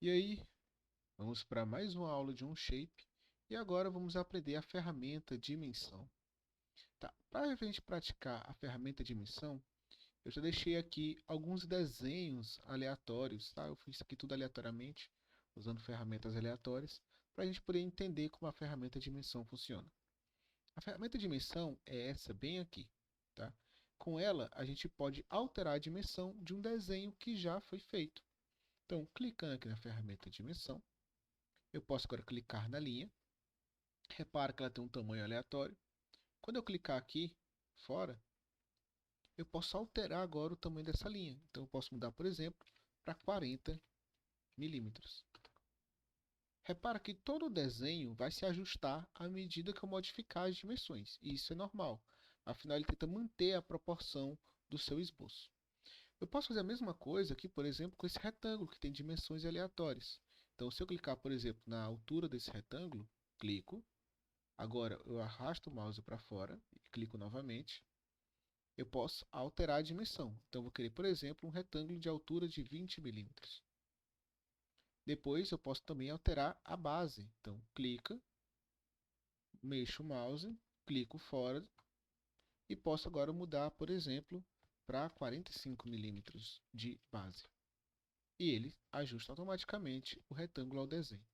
E aí, vamos para mais uma aula de Onshape e agora vamos aprender a ferramenta dimensão. Tá, para a gente praticar a ferramenta dimensão, eu já deixei aqui alguns desenhos aleatórios, tá? Eu fiz isso aqui tudo aleatoriamente, usando ferramentas aleatórias, para a gente poder entender como a ferramenta dimensão funciona. A ferramenta dimensão é essa bem aqui, tá? Com ela, a gente pode alterar a dimensão de um desenho que já foi feito. Então, clicando aqui na ferramenta dimensão, eu posso agora clicar na linha. Repara que ela tem um tamanho aleatório. Quando eu clicar aqui fora, eu posso alterar agora o tamanho dessa linha. Então eu posso mudar, por exemplo, para 40 milímetros. Repara que todo o desenho vai se ajustar à medida que eu modificar as dimensões. E isso é normal. Afinal, ele tenta manter a proporção do seu esboço. Eu posso fazer a mesma coisa aqui, por exemplo, com esse retângulo que tem dimensões aleatórias. Então, se eu clicar, por exemplo, na altura desse retângulo, clico. Agora eu arrasto o mouse para fora e clico novamente. Eu posso alterar a dimensão. Então eu vou querer, por exemplo, um retângulo de altura de 20 milímetros. Depois eu posso também alterar a base. Então clica, mexo o mouse, clico fora e posso agora mudar, por exemplo, para 45 milímetros de base. E ele ajusta automaticamente o retângulo ao desenho.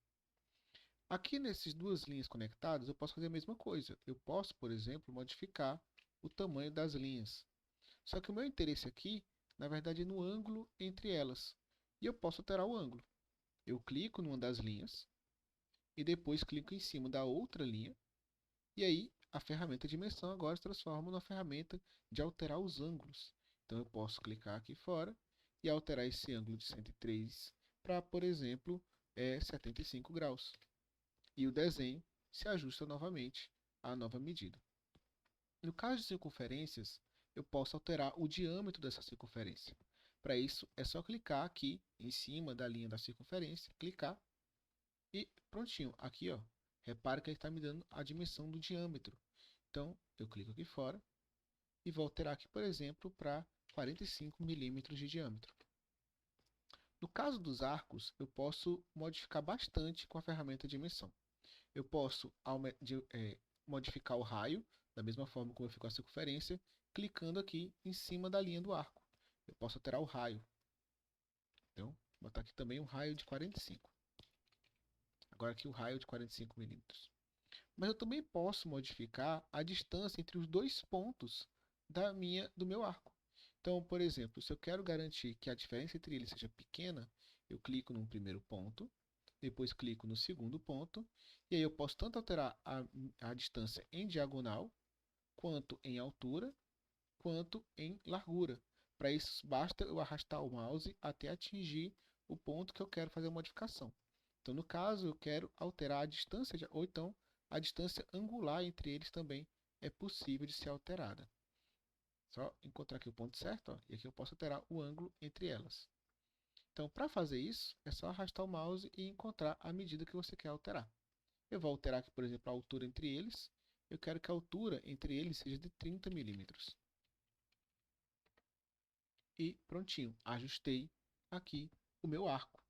Aqui nessas duas linhas conectadas eu posso fazer a mesma coisa. Eu posso, por exemplo, modificar o tamanho das linhas. Só que o meu interesse aqui, na verdade, é no ângulo entre elas. E eu posso alterar o ângulo. Eu clico numa das linhas e depois clico em cima da outra linha. E aí a ferramenta dimensão agora se transforma numa ferramenta de alterar os ângulos. Então eu posso clicar aqui fora e alterar esse ângulo de 103 para, por exemplo, 75 graus. E o desenho se ajusta novamente à nova medida. No caso de circunferências, eu posso alterar o diâmetro dessa circunferência. Para isso, é só clicar aqui em cima da linha da circunferência, clicar e prontinho. Aqui, ó, repare que ele está me dando a dimensão do diâmetro. Então, eu clico aqui fora e vou alterar aqui, por exemplo, para 45 milímetros de diâmetro. No caso dos arcos, eu posso modificar bastante com a ferramenta dimensão. Eu posso modificar o raio, da mesma forma como eu fico a circunferência, clicando aqui em cima da linha do arco. Eu posso alterar o raio. Então, vou botar aqui também um raio de 45. Agora aqui o raio de 45 milímetros. Mas eu também posso modificar a distância entre os dois pontos do meu arco. Então, por exemplo, se eu quero garantir que a diferença entre eles seja pequena, eu clico no primeiro ponto, depois clico no segundo ponto, e aí eu posso tanto alterar a distância em diagonal, quanto em altura, quanto em largura. Para isso, basta eu arrastar o mouse até atingir o ponto que eu quero fazer a modificação. Então, no caso, eu quero alterar a distância, ou então a distância angular entre eles também é possível de ser alterada. Só encontrar aqui o ponto certo, ó, e aqui eu posso alterar o ângulo entre elas. Então, para fazer isso, é só arrastar o mouse e encontrar a medida que você quer alterar. Eu vou alterar aqui, por exemplo, a altura entre eles. Eu quero que a altura entre eles seja de 30 milímetros. E prontinho, ajustei aqui o meu arco.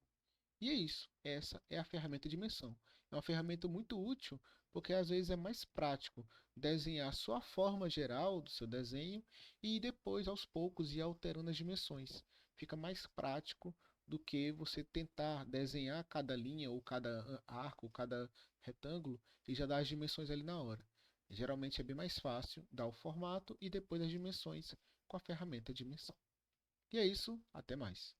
E é isso, essa é a ferramenta dimensão. É uma ferramenta muito útil porque às vezes é mais prático desenhar só a forma geral do seu desenho e depois aos poucos ir alterando as dimensões. Fica mais prático do que você tentar desenhar cada linha ou cada arco, ou cada retângulo e já dar as dimensões ali na hora. Geralmente é bem mais fácil dar o formato e depois as dimensões com a ferramenta dimensão. E é isso, até mais.